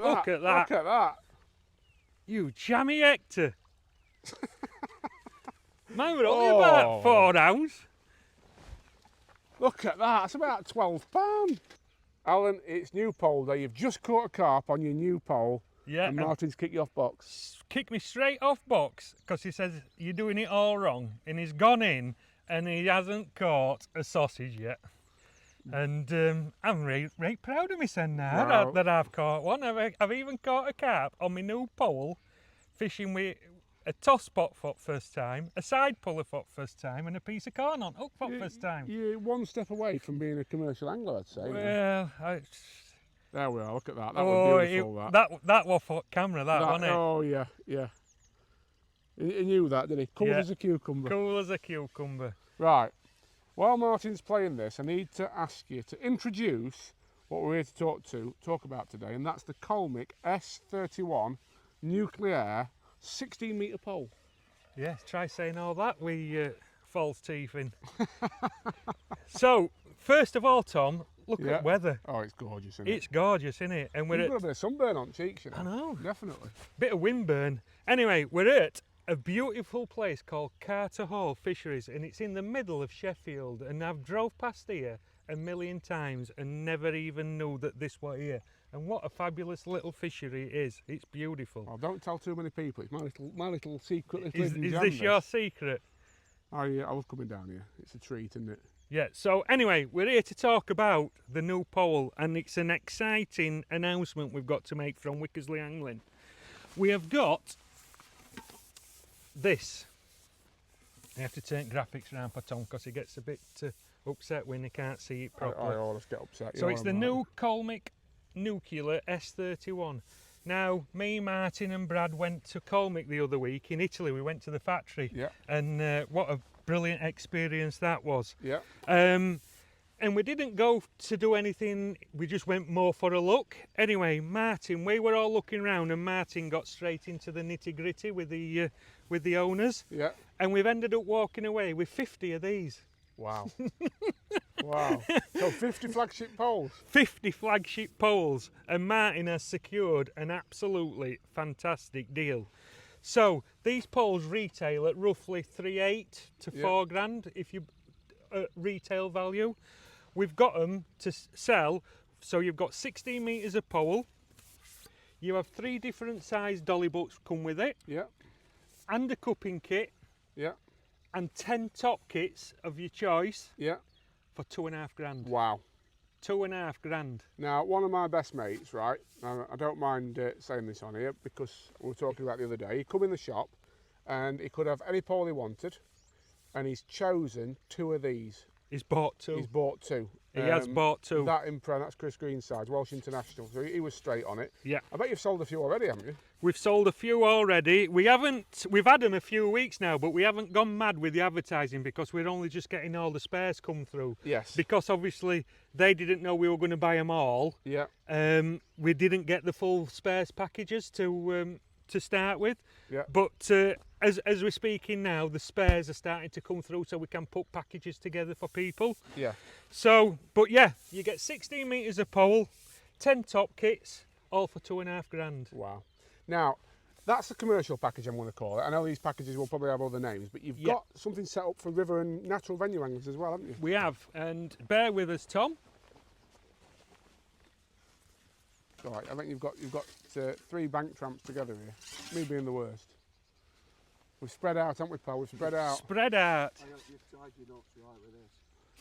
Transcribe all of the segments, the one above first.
Look at that. Look at that. You jammy Hector. Man, we're only about 4 ounce. Look at that. That's about £12. Alan, it's new pole day. You've just caught a carp on your new pole. Yeah. And Martin's kicked you off box. Kicked me straight off box because he says you're doing it all wrong, and he's gone in and he hasn't caught a sausage yet. And I'm right proud of myself now Wow. that I've caught one. I've even caught a carp on my new pole, fishing with a toss spot for the first time, a side puller for the first time, and a piece of corn on hook for the first time. You're one step away from being a commercial angler, I'd say. Well, there we are. Look at that. That was beautiful. That was for camera, wasn't it? Oh yeah, yeah. He knew that, didn't he? Cool as a cucumber. Cool as a cucumber. Right. While Martin's playing this, I need to ask you to introduce what we're here to talk about today, and that's the Colmic S31 nuclear 16-metre pole. Yes, try saying all that with false teeth in. So, first of all, Tom, look at weather. Oh, it's gorgeous, isn't it? It's gorgeous, isn't it? And You've got a bit of sunburn on cheeks, you know. I know. Definitely. Bit of windburn. Anyway, we're at a beautiful place called Carter Hall Fisheries, and it's in the middle of Sheffield, and I've drove past here a million times and never even knew that this was here. And what a fabulous little fishery it is. It's beautiful. Oh, don't tell too many people. It's my little secret little Is hidden gem, this your secret? I love coming down here. It's a treat, isn't it? Yeah, so anyway, we're here to talk about the new pole, and it's an exciting announcement we've got to make from Wickersley Angling. We have got this. I have to turn graphics around for Tom because he gets a bit upset when he can't see it properly. I always get upset. So it's the new Colmic Nuclear S31. Now, me, Martin and Brad went to Colmic the other week in Italy. We went to the factory. Yeah. And what a brilliant experience that was. Yeah. And we didn't go to do anything, we just went more for a look. Anyway, Martin, we were all looking around, and Martin got straight into the nitty-gritty with the owners. Yeah. And we've ended up walking away with 50 of these. Wow. Wow. So 50 flagship poles. 50 flagship poles, and Martin has secured an absolutely fantastic deal. So these poles retail at roughly 3.8 to 4 grand if you retail value. We've got them to sell, so you've got 16 metres of pole. You have 3 different size dolly books come with it. Yeah. And a cupping kit. Yeah. And 10 top kits of your choice. Yeah. For 2.5 grand. Wow. 2.5 grand. Now, one of my best mates, right, I don't mind saying this on here because we were talking about the other day, he come in the shop and he could have any pole he wanted, and he's chosen 2 of these. He's bought 2. He's bought 2. He has bought 2. That imprint, that's Chris Greenside's, Welsh International, so he was straight on it. Yeah. I bet you've sold a few already, haven't you? We've sold a few already. We've had them a few weeks now, but we haven't gone mad with the advertising because we're only just getting all the spares come through. Yes. Because obviously they didn't know we were going to buy them all. Yeah. We didn't get the full spares packages to start with. Yeah. But as we're speaking now, the spares are starting to come through, so we can put packages together for people. Yeah. So, but yeah, you get 16 metres of pole, 10 top kits, all for 2.5 grand. Wow. Now, that's the commercial package, I'm going to call it. I know these packages will probably have other names, but you've got something set up for river and natural venue anglers as well, haven't you? We have, and bear with us, Tom. All right, I think you've got 3 bank tramps together here. Me being the worst. We've spread out, haven't we, pal? We've spread out. Spread out. I hope you've tried your nuts right with this.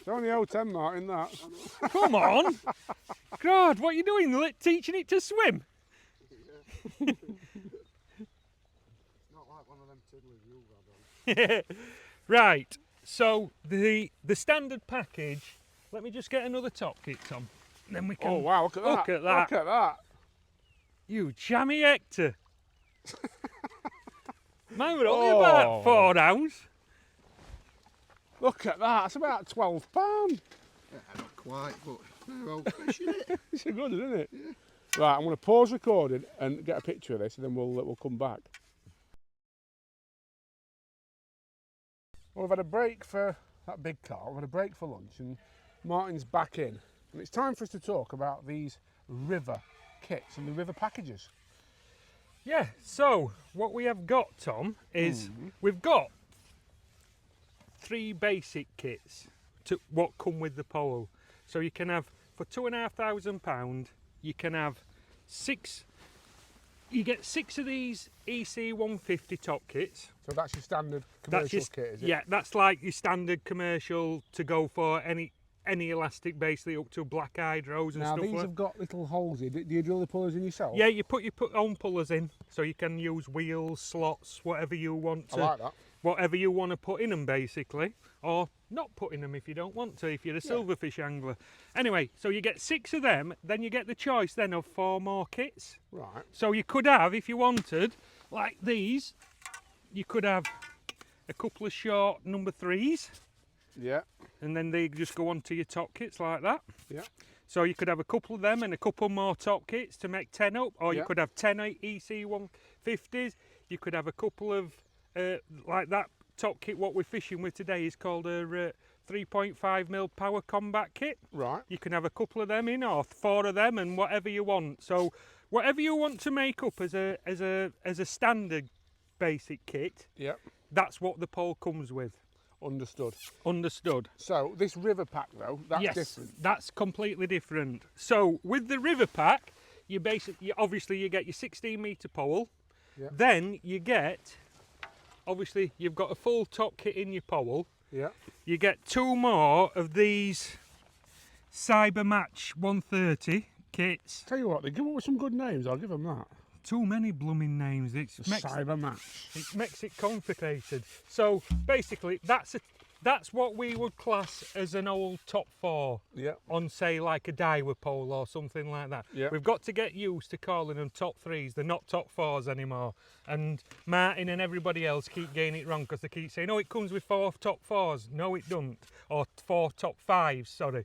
It's only 010, Martin, that. Come on! God, what are you doing? Teaching it to swim? It's not like one of them tiddlers you've had on. Right, so the standard package, let me just get another top kit, Tom. Then we can. Oh, wow, look at that. Look at that. Look at that. You jammy Hector. Man, we're only about 4 ounce. Look at that. That's about £12. Yeah, not quite, but they're old fish, isn't it? It's good, isn't it? Yeah. Right, I'm going to pause recording and get a picture of this, and then we'll come back. Well, we've had a break for that big car. We've had a break for lunch, and Martin's back in. And it's time for us to talk about these river kits and the river packages. Yeah, so what we have got, Tom, is we've got 3 basic kits to what come with the pole. So you can have, for £2,500, you can have 6, you get 6 of these EC 150 top kits. So that's your standard commercial kit, is it? Yeah, that's like your standard commercial to go for any elastic, basically up to black hydros and Now stuff these like. have got little holes in. Do you drill the pullers in yourself? Yeah, you put your own pullers in, so you can use wheels, slots, whatever you want to. I like that. Whatever you want to put in them, basically, or not put in them if you don't want to, if you're a silverfish angler. Anyway, so you get 6 of them, then you get the choice then of 4 more kits. Right. So you could have, if you wanted, like these, you could have a couple of short number 3s. Yeah. And then they just go onto your top kits like that. Yeah. So you could have a couple of them and a couple more top kits to make 10 up, or you could have 10 EC 150s. You could have a couple of like that top kit. What we're fishing with today is called a 3.5mm power combat kit. Right. You can have a couple of them in, or 4 of them, and whatever you want. So whatever you want to make up as a standard basic kit, that's what the pole comes with. Understood. Understood. So this river pack though, that's different. That's completely different. So with the river pack, you basically, obviously you get your 16-metre pole. Yeah. Then you get, obviously you've got a full top kit in your pole. Yeah. You get 2 more of these Cyber Match 130 kits. Tell you what, they give up with some good names. I'll give them that. Too many blooming names. Cyber Match. It makes it complicated. So basically, that's what we would class as an old top 4 on, say, like a diver pole or something like that. Yeah. We've got to get used to calling them top 3s. They're not top 4s anymore. And Martin and everybody else keep getting it wrong because they keep saying, oh, it comes with 4 top 4s. No, it doesn't. Or 4 top 5s, sorry.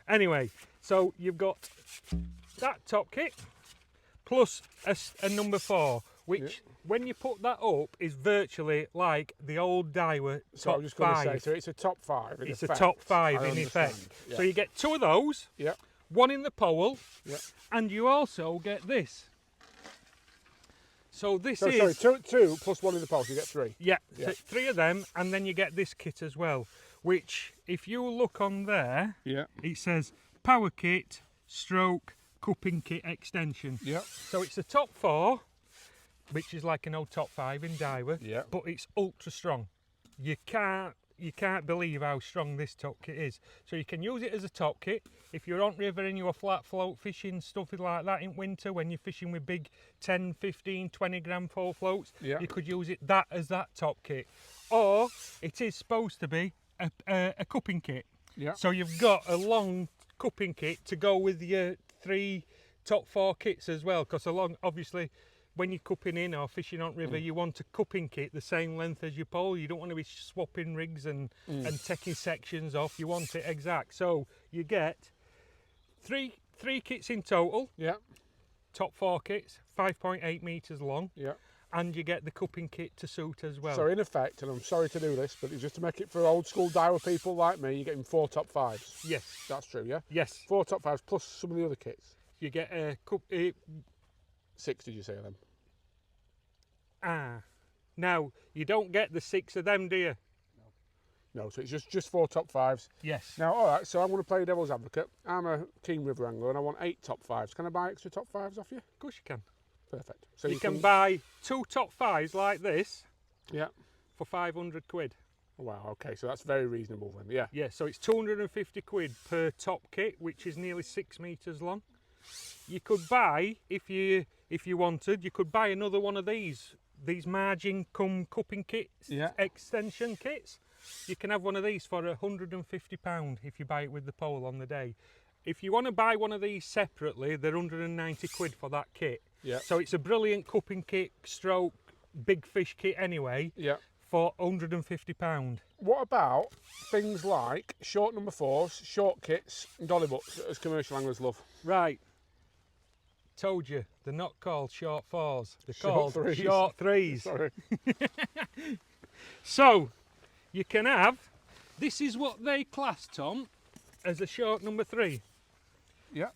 Anyway, so you've got that top kit plus a number 4, which when you put that up is virtually like the old Daiwa So top I'm just going to 5. say, so it's a top 5 in It's effect. a top 5 I in understand. effect. Yeah. So you get 2 of those, Yeah. 1 in the pole, Yeah. and you also get this. So this So is... sorry, two plus 1 in the pole, so you get 3. Yeah, Yeah. 3 of them, and then you get this kit as well, which if you look on there, it says power kit stroke cupping kit extension. Yeah. So it's a top 4, which is like an old top 5 in Daiwa, but it's ultra strong. You can't believe how strong this top kit is. So you can use it as a top kit if you're on river and you're flat float fishing, stuff like that in winter when you're fishing with big 10, 15, 20 gram pole floats. You could use it as that top kit. Or it is supposed to be a cupping kit. So you've got a long cupping kit to go with your 3 top 4 kits as well, because obviously when you're cupping in or fishing on river, you want a cupping kit the same length as your pole. You don't want to be swapping rigs and taking sections off. You want it exact. So you get three kits in total. Top 4 kits, 5.8 metres long. And you get the cupping kit to suit as well. So in effect, and I'm sorry to do this, but just to make it for old school Daiwa people like me, you're getting 4 top 5s. Yes. That's true, yeah? Yes. 4 top 5s plus some of the other kits. You get a 6, did you say of them? Now you don't get the 6 of them, do you? No, so it's just 4 top 5s. Yes. Now, all right, so I'm going to play devil's advocate. I'm a keen river angler and I want 8 top 5s. Can I buy extra top 5s off you? Of course you can. Perfect. So you can buy 2 top 5s like this. Yeah. For 500 quid. Oh, wow, okay, so that's very reasonable then, yeah. Yeah, so it's 250 quid per top kit, which is nearly 6 metres long. You could buy, if you wanted, you could buy another one of these margin cum cupping kits, extension kits. You can have one of these for £150 if you buy it with the pole on the day. If you want to buy one of these separately, they're 190 quid for that kit. So it's a brilliant cupping kit stroke big fish kit anyway. For £150. What about things like short number 4s, short kits, and dolly butts, as commercial anglers love? Right. Told you, they're not called short 4s. They're Short called 3s. short 3s. Sorry. So, you can have, this is what they class, Tom, as a short number 3. Yeah.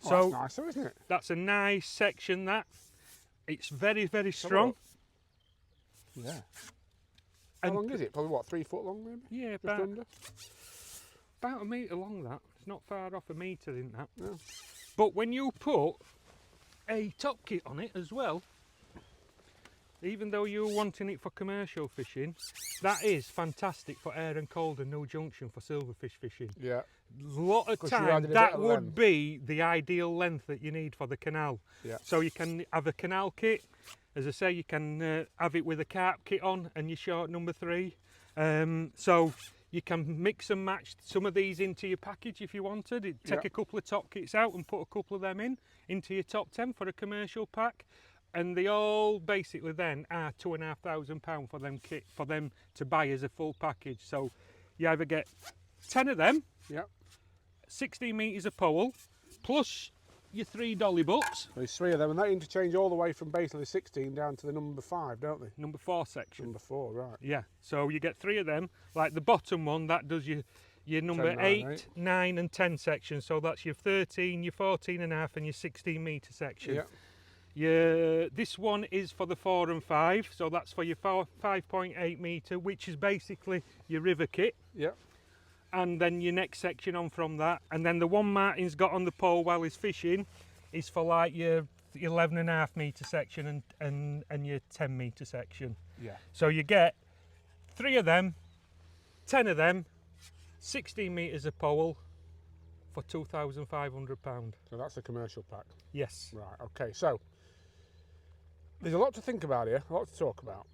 So that's nice, though, isn't it? that's a nice section. That it's very, very Have a strong. look. Yeah. How And long is it? Probably what, 3 foot long, maybe? yeah, Just about under. a metre long. That it's not far off a metre in that. No. But when you put a top kit on it as well, even though you're wanting it for commercial fishing, that is fantastic for air and cold and no junction for silverfish fishing. Yeah. A lot of 'Cause you time added a that bit of would length. be the ideal length that you need for the canal. Yeah. So you can have a canal kit, as I say, you can have it with a carp kit on and your short number 3. So you can mix and match some of these into your package if you wanted. Take Yeah. a couple of top kits out and put a couple of them into your top 10 for a commercial pack. And they all basically then are £2,500 for them to buy as a full package. So you either get 10 of them, Yeah. 16 metres of pole, plus your 3 dolly butts, There's 3 of them, and they interchange all the way from basically the 16 down to the number 5, don't they? number 4 section. Number 4, right. Yeah, so you get 3 of them. Like the bottom one, that does your number 10, 9, 8, 8. 9 and 10 section. So that's your 13, your 14 and a half and your 16 metre section. Yeah. This one is for the 4 and 5, so that's for your 5.8 metre, which is basically your river kit. Yeah. And then your next section on from that. And then the one Martin's got on the pole while he's fishing is for like your 11 and a half metre section and your 10 metre section. Yeah. So you get 3 of them, 10 of them, 16 metres of pole for £2,500. So that's the commercial pack. Yes. Right, okay, so there's a lot to think about here, a lot to talk about.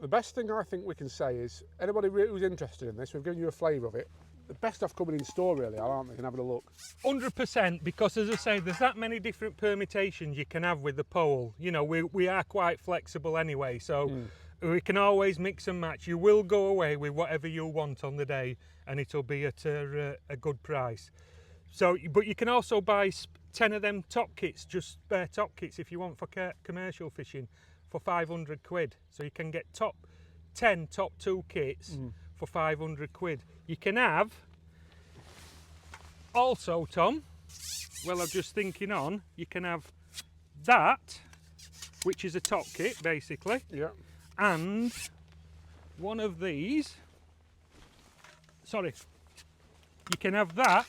The best thing I think we can say is, anybody who's interested in this, we've given you a flavour of it. The best stuff coming in store really, aren't they? And having a look. 100%, because as I say, there's that many different permutations you can have with the pole. You know, we are quite flexible anyway, so we can always mix and match. You will go away with whatever you want on the day, and it'll be at a good price. So, but you can also buy 10 of them top kits, just spare top kits if you want for commercial fishing, for 500 quid. So you can get top 10 top 2 kits for 500 quid. You can have also, Tom, well, I'm just thinking on, you can have that, which is a top kit basically, Yeah. and one of these, sorry, you can have that,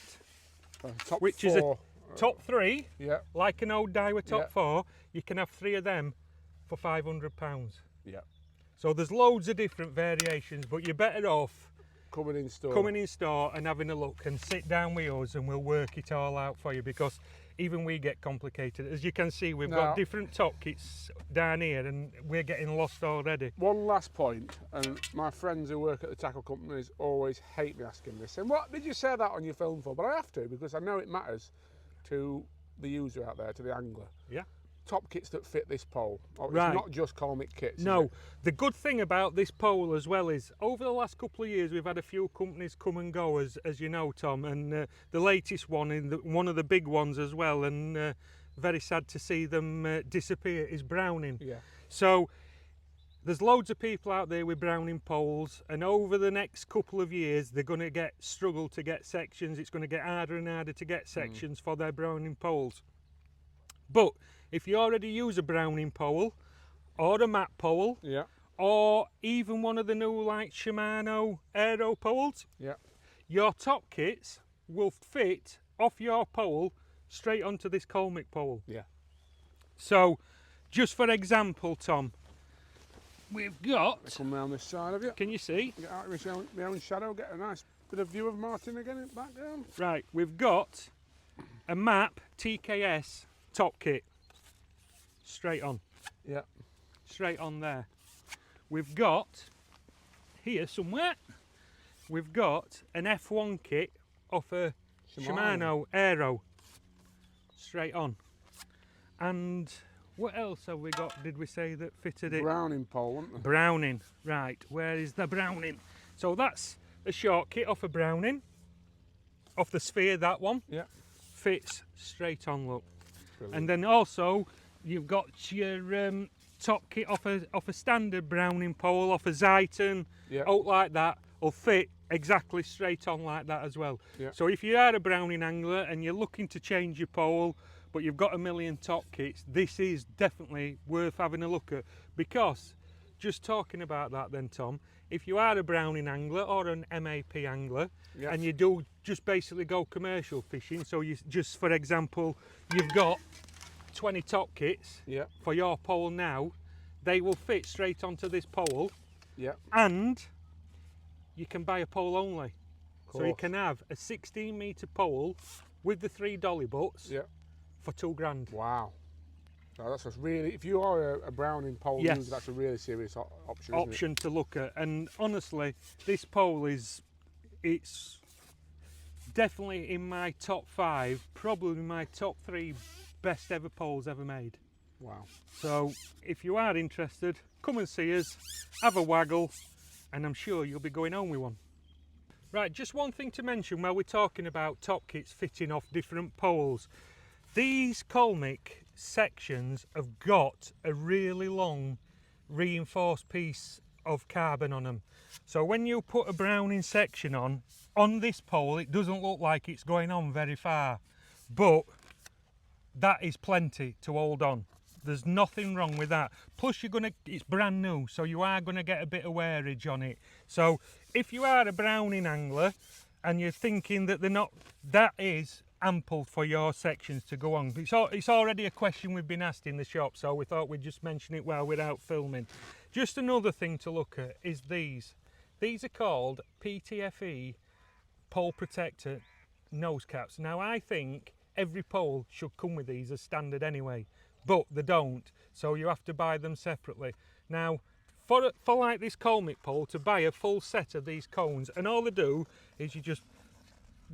Top which 4. is a top 3, Yeah. like an old Daiwa top Yeah. 4, you can have 3 of them for £500. Yeah. So there's loads of different variations, but you're better off Coming in store. coming in store and having a look and sit down with us and we'll work it all out for you, because even we get complicated. As you can see, we've Now- got different top kits down here and we're getting lost already. One last point, and my friends who work at the tackle companies always hate me asking this. And what did you say that on your film for? But I have to, because I know it matters to the user out there, to the angler. Yeah. Top kits that fit this pole. Oh, Right. It's not just Colmic kits. is No, it? the good thing about this pole as well is over the last couple of years we've had a few companies come and go, as you know, Tom, and the latest one, one of the big ones as well, and very sad to see them disappear, is Browning. Yeah. So there's loads of people out there with Browning poles, and over the next couple of years they're going to struggle to get sections. It's going to get harder and harder to get sections for their Browning poles. But if you already use a Browning pole or a matte pole, Yeah. or even one of the new like Shimano Aero poles, Yeah. your top kits will fit off your pole straight onto this Colmic pole. Yeah. So, just for example, Tom, we've got, Come round this side of you. can you see? Get out of my own shadow, get a nice bit of view of Martin again in the background. Right, we've got a MAP TKS top kit. Straight on. Yeah. Straight on there. We've got, here somewhere, we've got an F1 kit off a Shimano Aero. Straight on. And what else have we got, did we say, that fitted it? Browning pole, wasn't there? Browning. Right, where is the Browning? So that's a short kit off a Browning. Off the Sphere, that one. Yeah. Fits straight on, look. Brilliant. And then also you've got your top kit off a standard Browning pole, off a Zeiton, Yeah. out like that, will fit exactly straight on like that as well. Yeah. So if you are a Browning angler and you're looking to change your pole, but you've got a million top kits, this is definitely worth having a look at. Because, just talking about that then, Tom, if you are a browning angler or an MAP angler, Yep. and you do just basically go commercial fishing, so you just, for example, you've got 20 top kits Yep. for your pole now, they will fit straight onto this pole, Yep. and you can buy a pole only. So you Course. can have a 16-metre pole with the 3 dolly butts Yep. for $2,000. Wow. No, that's a really, if you are a browning pole Yes. user, that's a really serious option. Isn't Option to look at. And honestly, this pole it's definitely in my top 5, probably my top 3 best ever poles ever made. it? Wow. So if you are interested, come and see us, have a waggle, and I'm sure you'll be going home with one. Right, just one thing to mention while we're talking about top kits fitting off different poles. These Colmic sections have got a really long reinforced piece of carbon on them. So when you put a browning section on this pole, it doesn't look like it's going on very far, but that is plenty to hold on. There's nothing wrong with that. Plus it's brand new, so you are gonna get a bit of wearage on it. So if you are a browning angler and you're thinking that that is ample for your sections to go on. It's already a question we've been asked in the shop, so we thought we'd just mention it while we're out filming. Just another thing to look at is these. These are called PTFE pole protector nose caps. Now I think every pole should come with these as standard anyway, but they don't, so you have to buy them separately. Now for like this Colmic pole, to buy a full set of these cones, and all they do is you just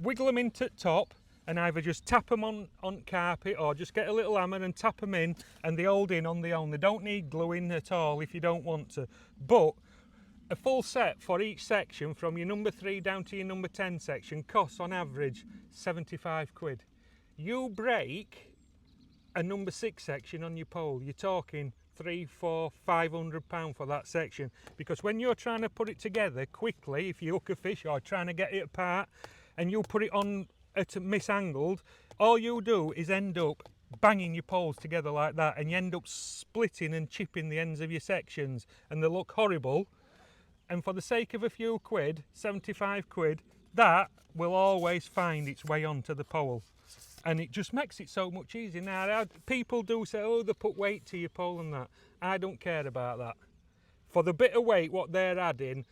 wiggle them into the top and either just tap them on carpet or just get a little hammer and tap them in, and they hold in on their own. They don't need gluing at all if you don't want to. But a full set for each section, from your number 3 down to your number 10 section, costs on average 75 quid. You break a number 6 section on your pole, you're talking 300, 400, 500 pound for that section, because when you're trying to put it together quickly, if you hook a fish or trying to get it apart and you put it on at misangled, all you do is end up banging your poles together like that, and you end up splitting and chipping the ends of your sections, and they look horrible. And for the sake of a few quid, 75 quid, that will always find its way onto the pole, and it just makes it so much easier. Now people do say, oh, they put weight to your pole and that. I don't care about that. For the bit of weight what they're adding,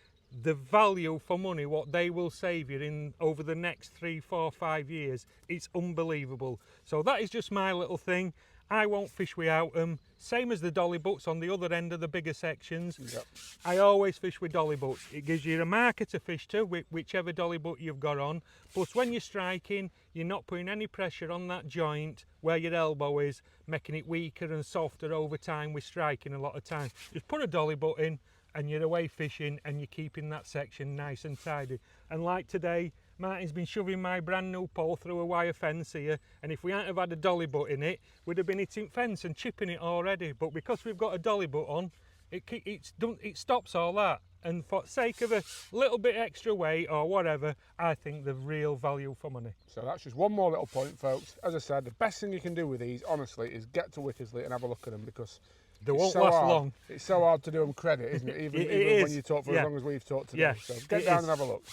the value for money what they will save you in over the next 3, 4, 5 years, it's unbelievable. So that is just my little thing. I won't fish without them. Same as the dolly butts on the other end of the bigger sections. Yep. I always fish with dolly butts. It gives you a marker to fish to, whichever dolly butt you've got on. Plus when you're striking, you're not putting any pressure on that joint where your elbow is, making it weaker and softer over time with striking a lot of time. Just put a dolly butt in and you're away fishing, and you're keeping that section nice and tidy. And like today, Martin's been shoving my brand new pole through a wire fence here, and if we hadn't have had a dolly butt in it, we'd have been hitting fence and chipping it already. But because we've got a dolly butt on, it stops all that. And for the sake of a little bit extra weight or whatever, I think the real value for money. So that's just one more little point, folks. As I said, the best thing you can do with these, honestly, is get to Wickersley and have a look at them, because they won't last long. It's so hard to do them credit, isn't it? Even is. when you talk for Yeah. as long as we've talked today. Yeah, So get down and have a look.